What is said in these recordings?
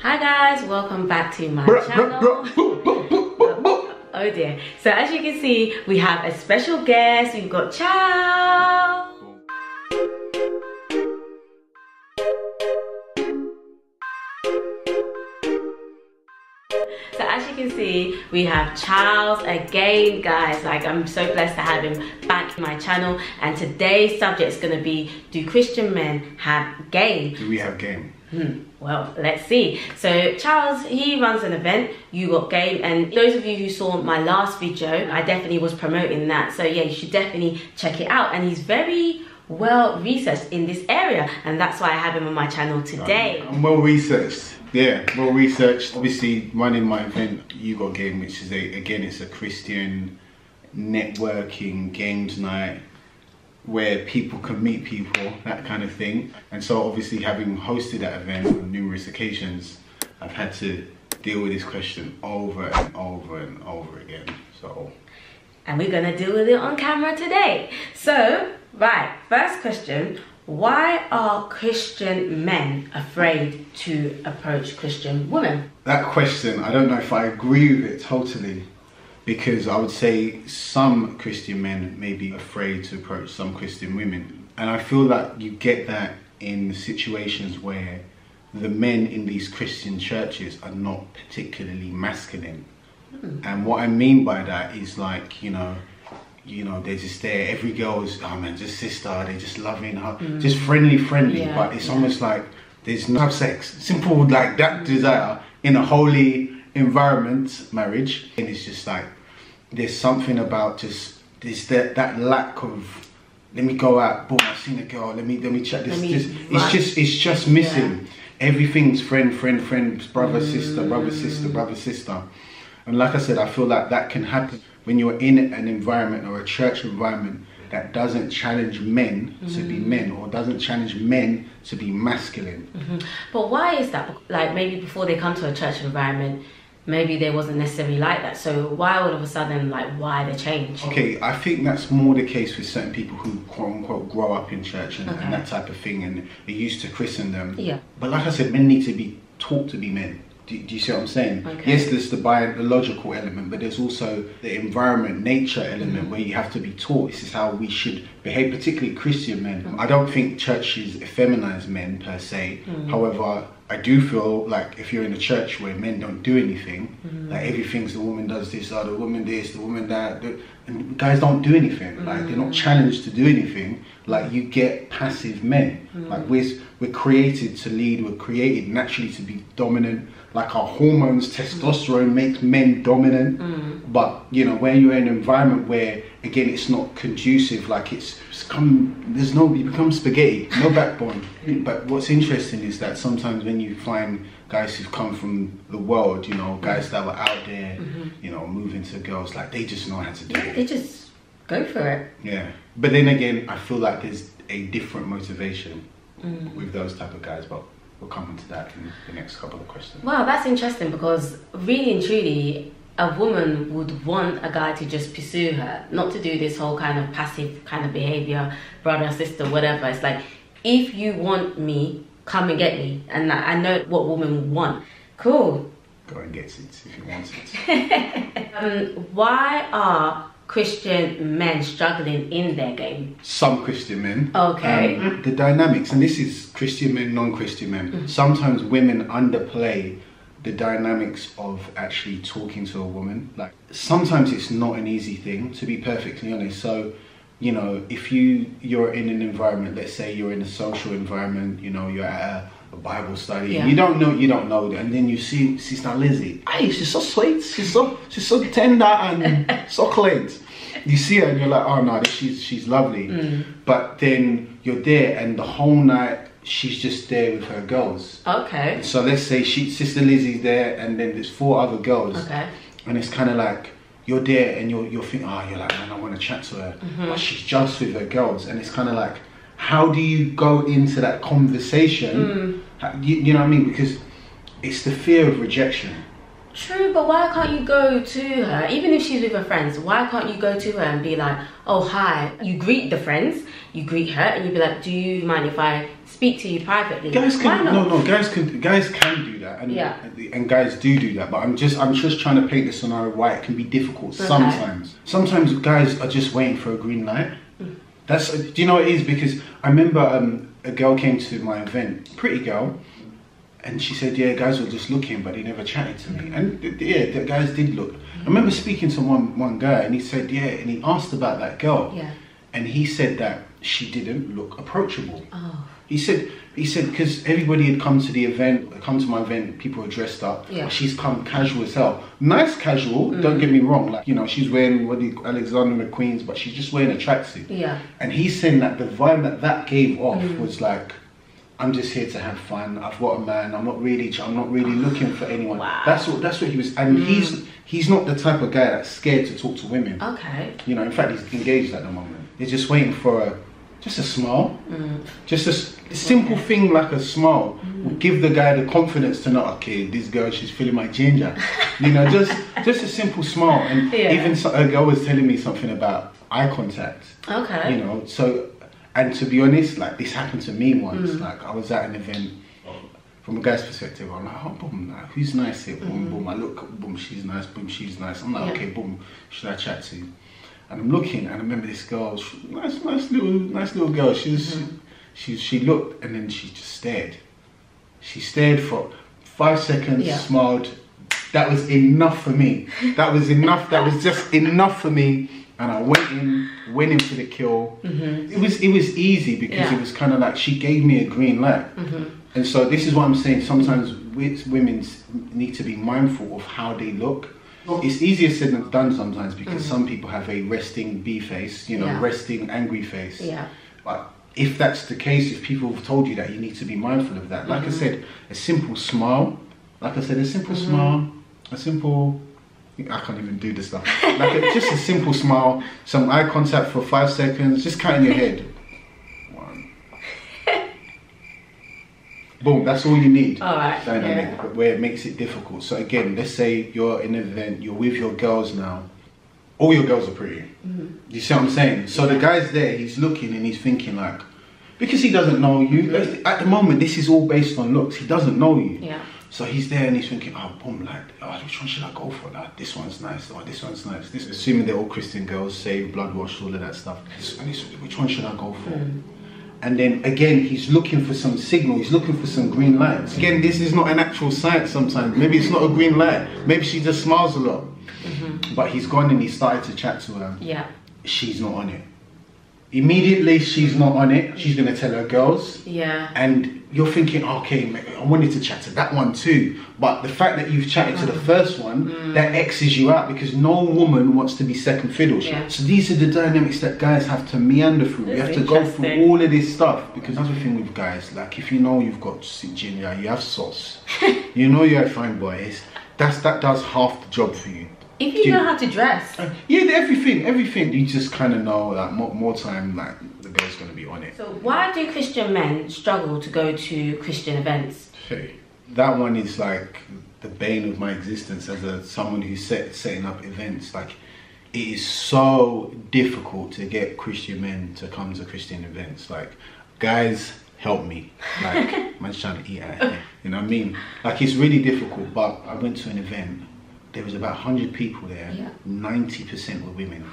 Hi guys, welcome back to my channel. Oh dear. So as you can see, we have a special guest. We've got Chow. So as you can see, we have Charles again, guys. Like, I'm so blessed to have him back in my channel. And today's subject is going to be, do Christian men have game? Do we have game? Well, let's see. So Charles, he runs an event, You Got Game, and those of you who saw my last video, I definitely was promoting that. So yeah, you should definitely check it out. And he's very well researched in this area, and that's why I have him on my channel today. I'm well researched. Yeah, well researched. Obviously running my event, You Got Game, which is it's a Christian networking games night where people can meet people, that kind of thing. And so obviously, having hosted that event on numerous occasions, I've had to deal with this question over and over and over again. And we're gonna deal with it on camera today. So, right, first question. Why are Christian men afraid to approach Christian women? That question, I don't know if I agree with it totally, because I would say some Christian men may be afraid to approach some Christian women. And I feel that you get that in situations where the men in these Christian churches are not particularly masculine. And what I mean by that is, like, you know, they're just there. Every girl is, oh man, just sister. They're just loving her, just friendly. Yeah, but it's almost like there's no sex. Simple, like that desire in a holy environment, marriage, and it's just like there's something about just this that lack of. Let me go out. Boom! I've seen a girl. Let me check this. It's just missing. Yeah. Everything's friend, brother, sister. And like I said, I feel like that can happen when you're in an environment or a church environment that doesn't challenge men to be men, or doesn't challenge men to be masculine. But why is that? Like, maybe before they come to a church environment, maybe they wasn't necessarily like that. So why all of a sudden, like, why the change? Okay, I think that's more the case with certain people who quote unquote grow up in church and that type of thing, and are used to Christendom. Yeah. But like I said, men need to be taught to be men. Do you see what I'm saying? Okay. Yes, there's the biological element, but there's also the environment, nature element, where you have to be taught this is how we should behave, particularly Christian men. I don't think churches effeminize men per se. However, I do feel like if you're in a church where men don't do anything, like everything's the woman does this, or the woman this, the woman that, and guys don't do anything. Like, they're not challenged to do anything. Like, you get passive men. Like, we're created to lead. We're created naturally to be dominant. Like, our hormones, testosterone makes men dominant. But you know, when you're in an environment where, again, it's not conducive, like you become spaghetti, no backbone. But what's interesting is that sometimes when you find guys who've come from the world, you know, guys that were out there, you know, moving to girls, like, they just know how to do it. They just go for it. Yeah. But then again, I feel like there's a different motivation with those type of guys, but we'll come into that in the next couple of questions. Wow, that's interesting, because really and truly, a woman would want a guy to just pursue her, not to do this whole kind of passive kind of behavior, brother, sister, whatever. It's like, if you want me, come and get me. And I know what women want. Cool. Go and get it if you want it. Why are Christian men struggling in their game? Some Christian men. Okay. The dynamics, and this is Christian men, non-Christian men. Sometimes women underplay the dynamics of actually talking to a woman. Like, sometimes it's not an easy thing, to be perfectly honest. So, you know, if you're in an environment, let's say you're in a social environment, you know, you're at a Bible study, and you don't know, and then you see Sister Lizzie. Hey, she's so sweet, she's so tender and succulent. You see her and you're like, oh no, she's lovely. But then you're there, and the whole night she's just there with her girls. Okay. So let's say Sister Lizzie's there, and then there's 4 other girls. Okay. And it's kind of like, you're there and you're thinking, oh, you're like, man, I want to chat to her. But she's just with her girls, and it's kind of like, how do you go into that conversation? You know what I mean? Because it's the fear of rejection. True, but why can't you go to her, even if she's with her friends, why can't you go to her and be like, oh, hi, you greet the friends, you greet her, and you be like, do you mind if I speak to you privately? Guys can, why not? guys can do that, and guys do that, but I'm just trying to paint the scenario why it can be difficult sometimes. Sometimes guys are just waiting for a green light. That's, do you know what it is? Because I remember a girl came to my event, pretty girl, and she said, yeah, guys were just looking, but they never chatted to me. And yeah, the guys did look. I remember speaking to one guy, and he said, yeah, and he asked about that girl. Yeah. And he said that she didn't look approachable. Oh. He said, because everybody had come to the event, come to my event, people were dressed up. Yeah. She's come casual as hell. Nice casual, don't get me wrong. Like, you know, she's wearing Alexander McQueen's, but she's just wearing a tracksuit. Yeah. And he's saying that the vibe that gave off was like, I'm just here to have fun. I've got a man. I'm not really looking for anyone. Wow. That's what he was. And he's not the type of guy that's scared to talk to women. Okay. You know, in fact, he's engaged at the moment. He's just waiting for just a smile. Just a simple thing like a smile will give the guy the confidence to know, okay, this girl, she's feeling my ginger. You know, just a simple smile. And even a girl was telling me something about eye contact. Okay. You know, so. And to be honest, like, this happened to me once. Like, I was at an event, from a guy's perspective, I'm like, oh, boom, like, who's nice here? Boom, boom, I look, boom, she's nice, boom, she's nice. I'm like, okay, boom, should I chat to you? And I'm looking, and I remember this girl, nice little girl. She looked, and then she just stared. She stared for 5 seconds, smiled. That was enough for me. That was enough. That was just enough for me. And I went in for the kill. It was easy because it was kind of like she gave me a green light. And so this is what I'm saying. Sometimes women need to be mindful of how they look. It's easier said than done sometimes because some people have a resting bee face, you know, resting angry face. But if that's the case, if people have told you that, you need to be mindful of that. Like I said, a simple smile. Like I said, a simple smile, a simple. I can't even do this stuff. Like just a simple smile, some eye contact for 5 seconds, just counting your head. 1. Boom, that's all you need. Alright. Where it makes it difficult. So again, let's say you're in an event, you're with your girls now. All your girls are pretty. You see what I'm saying? So the guy's there, he's looking and he's thinking like, because he doesn't know you. At the moment, this is all based on looks. He doesn't know you. Yeah. So he's there and he's thinking, oh, boom, like, oh, which one should I go for? Like, this one's nice, oh, this one's nice. Assuming they're all Christian girls, saved, blood washed, all of that stuff. Which one should I go for? And then again, he's looking for some signal, he's looking for some green lights. Again, this is not an actual sight sometimes. Maybe it's not a green light. Maybe she just smiles a lot. But he's gone and he started to chat to her. Yeah. She's not on it. Immediately, she's not on it. She's going to tell her girls. Yeah. And you're thinking, okay, I wanted to chat to that one too. But the fact that you've chatted to the first one, that X's you out because no woman wants to be second fiddle. Yeah. So these are the dynamics that guys have to meander through. You have to go through all of this stuff. Because another thing with guys, like if you know you've got ginger, you have sauce, you know you're a fine boy, that does half the job for you. If you know how to dress. Yeah, everything. You just kind of know that more time, like, the girl's going to be on it. So why do Christian men struggle to go to Christian events? Hey, that one is like the bane of my existence as someone who's setting up events. Like, it is so difficult to get Christian men to come to Christian events. Like, guys, help me. Like, man's trying to eat out here. You know what I mean? Like, it's really difficult, but I went to an event. There was about 100 people there, 90% were women.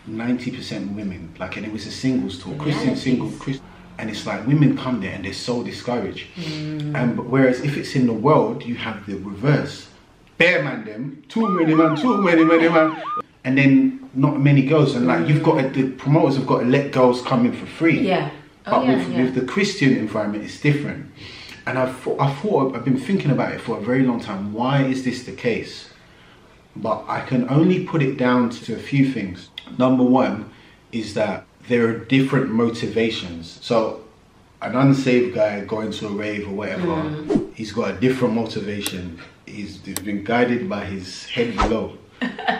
90% were women. Like, and it was a singles tour, Christian singles. And it's like, women come there and they're so discouraged. But whereas if it's in the world, you have the reverse. Bare man them, too many man. And then not many girls. And like, the promoters have got to let girls come in for free. Yeah. But with the Christian environment, it's different. And I've been thinking about it for a very long time. Why is this the case? But I can only put it down to a few things. Number one is that there are different motivations. So an unsaved guy going to a rave or whatever, he's got a different motivation. He's been guided by his head below.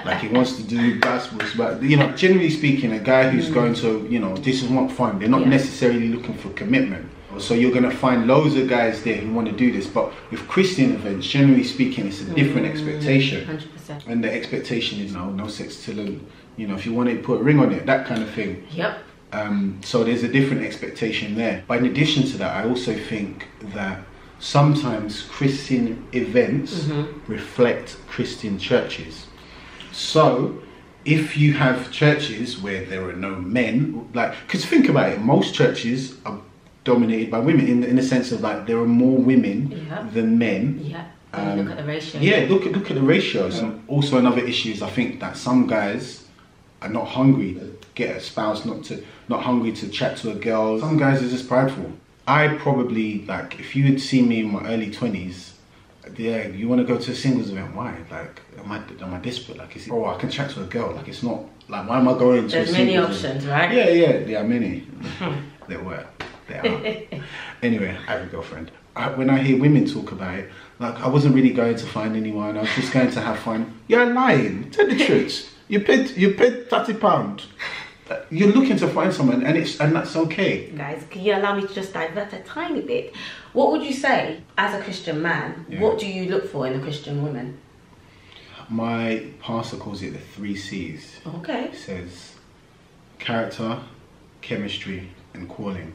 Like, he wants to do gospels, but, you know, generally speaking, a guy who's going to, you know, this is not fun. They're not necessarily looking for commitment. So you're going to find loads of guys there who want to do this, but with Christian events, generally speaking, it's a different expectation. 100%. And the expectation is no sex till, you know, if you want to put a ring on it, that kind of thing. Yep. So there's a different expectation there. But in addition to that, I also think that sometimes Christian events reflect Christian churches. So if you have churches where there are no men, like, because think about it, most churches are dominated by women in the sense of like there are more women than men. Yeah. Look at the ratio. Yeah, look at the ratios. And also another issue is I think that some guys are not hungry to get a spouse, not hungry to chat to a girl. Some guys are just prideful. I probably, like, if you had seen me in my early 20s, yeah, you want to go to a singles event? Why? Like, am I desperate? Like, is it, oh, I can chat to a girl. Like, it's not like, why am I going to? There's many options, right? Yeah, there are many. There are. Anyway, I have a girlfriend. When I hear women talk about it, like, I wasn't really going to find anyone. I was just going to have fun. You're lying. Tell the truth. You paid £30. You're looking to find someone, and that's okay. Guys, can you allow me to just divert a tiny bit? What would you say, as a Christian man, what do you look for in a Christian woman? My pastor calls it the 3 C's. Okay. It says character, chemistry, and calling.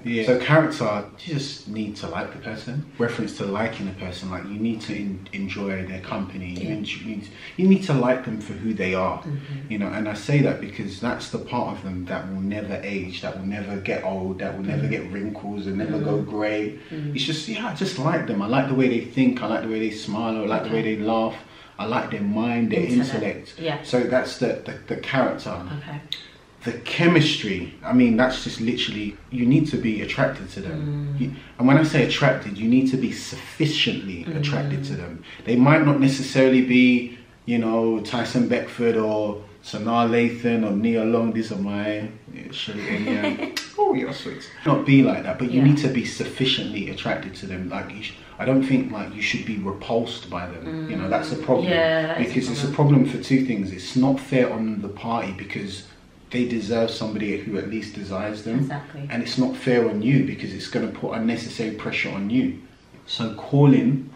Yeah. So character, you just need to like the person. Reference to liking a person, like you need to enjoy their company. You need to like them for who they are. You know, and I say that because that's the part of them that will never age, that will never get old, that will never get wrinkles and never go grey. It's just, I just like them. I like the way they think. I like the way they smile. I like the way they laugh. I like their mind, their intellect. Yeah. So that's the character. Okay. The chemistry, I mean, that's just literally, you need to be attracted to them. And when I say attracted, you need to be sufficiently attracted to them. They might not necessarily be, you know, Tyson Beckford or Sanaa Lathan or Nia Long. These are my oh, you're sweet. Not be like that, but you need to be sufficiently attracted to them. Like, I don't think like you should be repulsed by them. You know, that's a problem. Yeah, because it's a problem for 2 things. It's not fair on the party because they deserve somebody who at least desires them. Exactly. And it's not fair on you because it's going to put unnecessary pressure on you. So calling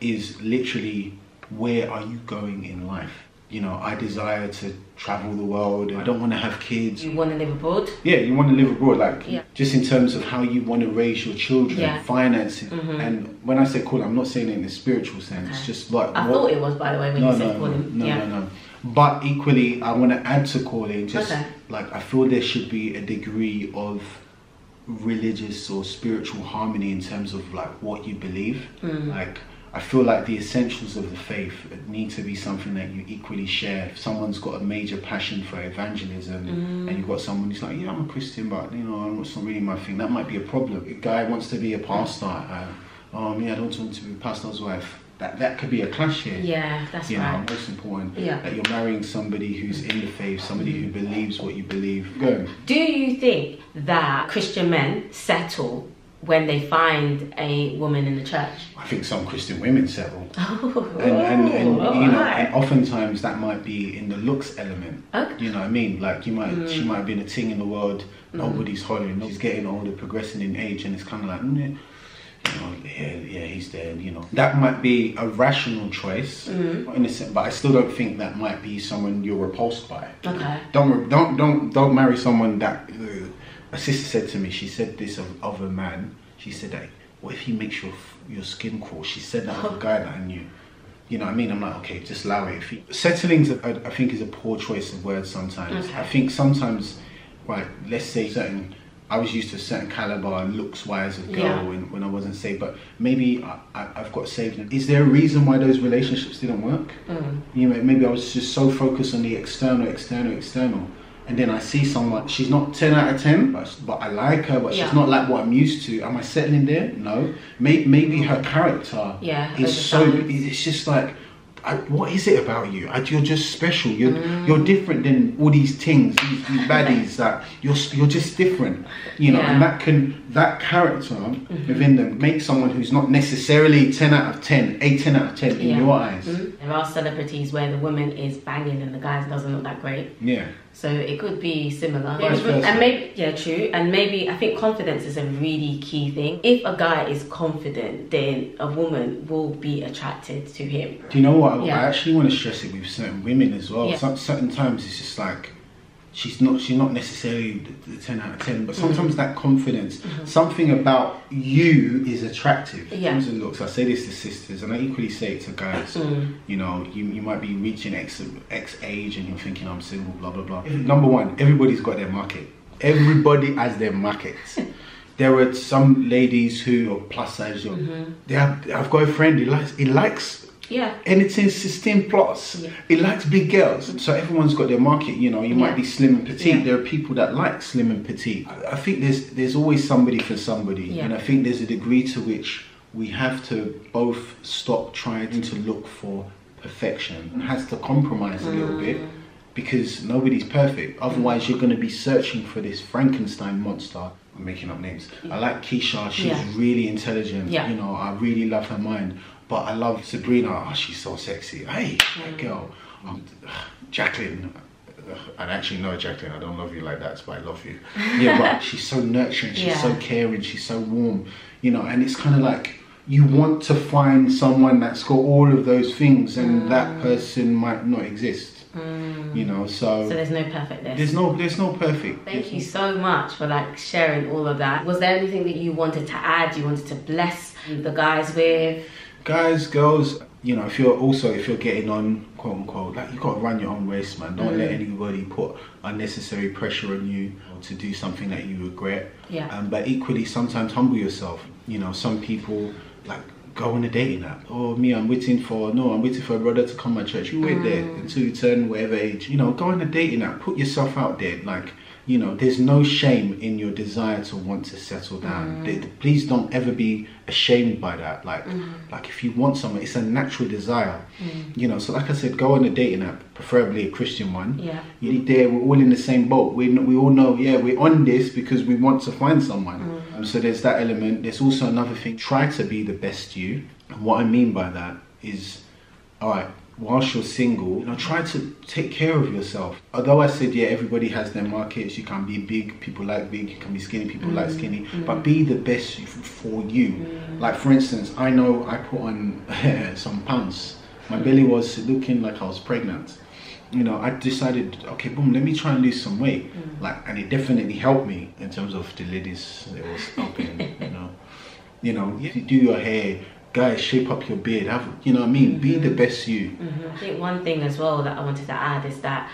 is literally, where are you going in life? You know, I desire to travel the world. I don't want to have kids. You want to live abroad? Yeah, you want to live abroad. Like, just in terms of how you want to raise your children, finances. And when I say calling, I'm not saying it in a spiritual sense. Just like, I thought it was, by the way, when you said calling. No. But equally, I want to add to calling, just like, I feel there should be a degree of religious or spiritual harmony in terms of like what you believe. Like, I feel like the essentials of the faith need to be something that you equally share. If someone's got a major passion for evangelism and you've got someone who's like, yeah, I'm a Christian, but you know, it's not really my thing, that might be a problem. A guy wants to be a pastor, I don't want to be a pastor's wife. That could be a clash here. Yeah, that's right. You know, most important that you're marrying somebody who's in the faith, somebody who believes what you believe. Go. Do you think that Christian men settle when they find a woman in the church? I think some Christian women settle. And you know, and oftentimes that might be in the looks element. Okay. You know what I mean? Like, she might have been a thing in the world, nobody's hollering, she's getting older, progressing in age, and it's kind of like, you know, yeah, he's there. You know, that might be a rational choice, innocent, but I still don't think that might be someone you're repulsed by. Okay. Don't marry someone that. A sister said to me, she said this of a man. She said that, what if he makes your skin crawl? She said that of a guy that I knew. You know what I mean? I'm like, okay, just allow it. Settling, I think, is a poor choice of words sometimes. Okay. I think sometimes, right, let's say I was used to a certain caliber and looks-wise of girl when I wasn't saved, but maybe I've got saved. Is there a reason why those relationships didn't work? You know, maybe I was just so focused on the external, and then I see someone, she's not 10 out of 10, but I like her, but she's not like what I'm used to. Am I settling there? No. Maybe her character is so, it's just like, what is it about you? You're just special. You're different than all these things, these baddies. That you're just different, you know. And that character within them makes someone who's not necessarily 10 out of 10, a 10 out of 10 in your eyes. There are celebrities where the woman is banging and the guy doesn't look that great. Yeah. So it could be similar. Vice versa. And maybe, yeah, true. And maybe, I think confidence is a really key thing. If a guy is confident, then a woman will be attracted to him. Do you know what? I actually want to stress it with certain women as well. Yeah. Certain times it's just like, she's not necessarily the 10 out of 10, but sometimes that confidence, something about you is attractive in terms of looks. I say this to sisters, and I equally say it to guys. You know, you might be reaching X age and you're thinking, I'm single, blah blah blah. Number one, everybody's got their market. Everybody has their market. There are some ladies who are plus size. I've got a friend, he likes anything 16 plus. It likes big girls. So everyone's got their market, you know. You might be slim and petite. There are people that like slim and petite. I think there's always somebody for somebody. And I think there's a degree to which we have to both stop trying to look for perfection. It has to compromise a little bit, because nobody's perfect. Otherwise you're going to be searching for this Frankenstein monster. I'm making up names. I like Keisha, she's really intelligent. You know, I really love her mind. But I love Sabrina, oh, she's so sexy. Hey, that girl. Jacqueline, I actually know Jacqueline, I don't love you like that, but I love you. Yeah, but she's so nurturing, she's so caring, she's so warm. You know, and it's kind of like, you want to find someone that's got all of those things, and that person might not exist. You know, so there's no perfect list. There's no perfect. Thank you so much for like sharing all of that. Was there anything that you wanted to add, you wanted to bless the guys with? Guys, girls, you know, if you're getting on, quote unquote, like, you got to run your own race, man. Don't let anybody put unnecessary pressure on you to do something that you regret. But equally, sometimes humble yourself. You know, some people like go on a dating app. Oh, I'm waiting for a brother to come to my church. You wait there until you turn whatever age. You know, go on a dating app. Put yourself out there. Like, you know, there's no shame in your desire to want to settle down. Please don't ever be ashamed by that. Like if you want someone, it's a natural desire. You know, so like I said, go on a dating app, preferably a Christian one. You're there, we're all in the same boat. We all know, we're on this because we want to find someone. So there's that element. There's also another thing, try to be the best you. And what I mean by that is, all right, whilst you're single, you know, try to take care of yourself. Although I said, everybody has their markets. You can be big, people like big. You can be skinny, people like skinny. But be the best for you. Like, for instance, I know I put on some pounds. My belly was looking like I was pregnant. You know, I decided, okay, boom, let me try and lose some weight. And it definitely helped me in terms of the ladies. It was helping, you know, you do your hair. Guys, shape up your beard. You know what I mean? Be the best you. I think one thing as well that I wanted to add is that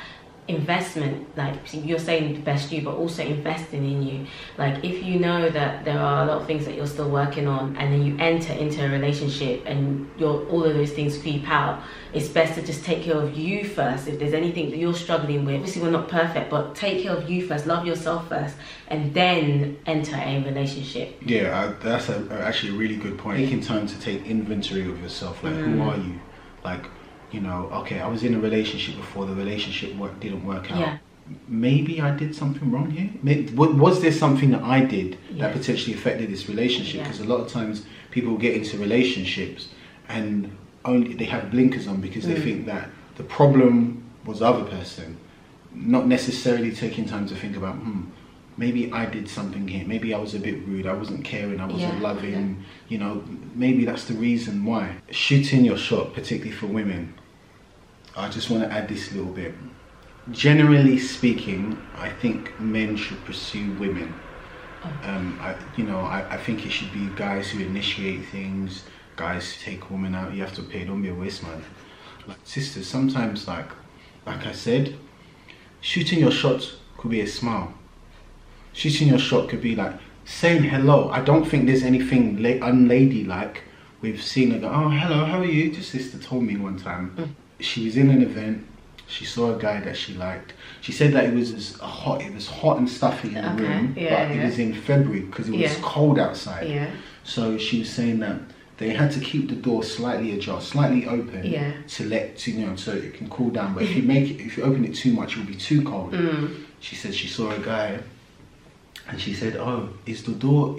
investment, like you're saying the best you, but also investing in you. Like, if you know that there are a lot of things that you're still working on, and then you enter into a relationship and all of those things creep out, it's best to just take care of you first. If there's anything that you're struggling with, obviously we're not perfect, but take care of you first, love yourself first, and then enter a relationship. That's actually a really good point. Taking time to take inventory of yourself. Like, who are you? Like, you know, okay, I was in a relationship before, the relationship didn't work out. Maybe I did something wrong here. Was there something that I did that potentially affected this relationship? Because a lot of times people get into relationships and they have blinkers on because they think that the problem was the other person, not necessarily taking time to think about, maybe I did something here. Maybe I was a bit rude. I wasn't caring. I wasn't loving. You know, maybe that's the reason why. Shooting your shot, particularly for women. I just want to add this little bit. Generally speaking, I think men should pursue women. I think it should be guys who initiate things, guys who take women out. You have to pay, don't be a waste man. Like, sisters, sometimes like I said, shooting your shot could be a smile. Shooting your shot could be like saying hello. I don't think there's anything unladylike with seeing her go, oh, hello, how are you? Just sister told me one time. She was in an event. She saw a guy that she liked. She said that it was hot and stuffy in the room, but it was in February because it was cold outside. So she was saying that they had to keep the door slightly ajar, slightly open, so it can cool down. But if you open it too much, it will be too cold. She said she saw a guy, and she said, "Oh, is the door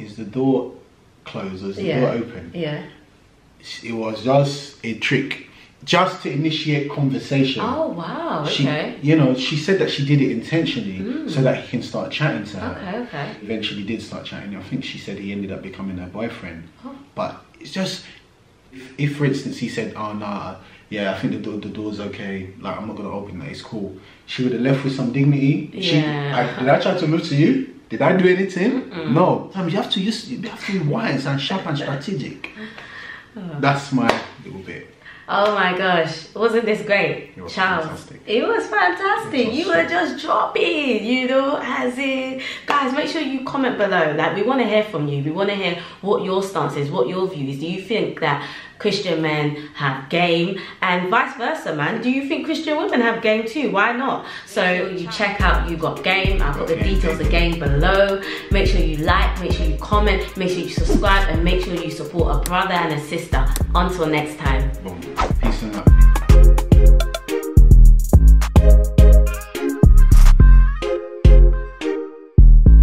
closed or is the door open?" It was just a trick. just to initiate conversation. Oh wow, okay. She said that she did it intentionally so that he can start chatting to her. Okay. Eventually did start chatting. I think she said he ended up becoming her boyfriend. But it's just, if for instance he said, oh nah, yeah, I think the door's okay, like I'm not gonna open it, it's cool, she would have left with some dignity. Did I try to move to you? Did I do anything? No. You have to be wise and sharp and strategic. That's my little bit. Oh my gosh, wasn't this great? It was Charles, fantastic. It was fantastic. You were just dropping, as in, guys, make sure you comment below. Like, we want to hear from you. We want to hear what your stance is, what your view is. Do you think that Christian men have game, and vice versa, man? Do you think Christian women have game too? Why not? So you check out You Got Game. I've got the details of game below. Make sure you like, make sure you comment, make sure you subscribe, and make sure you support a brother and a sister. Until next time. Boom. Peace and love.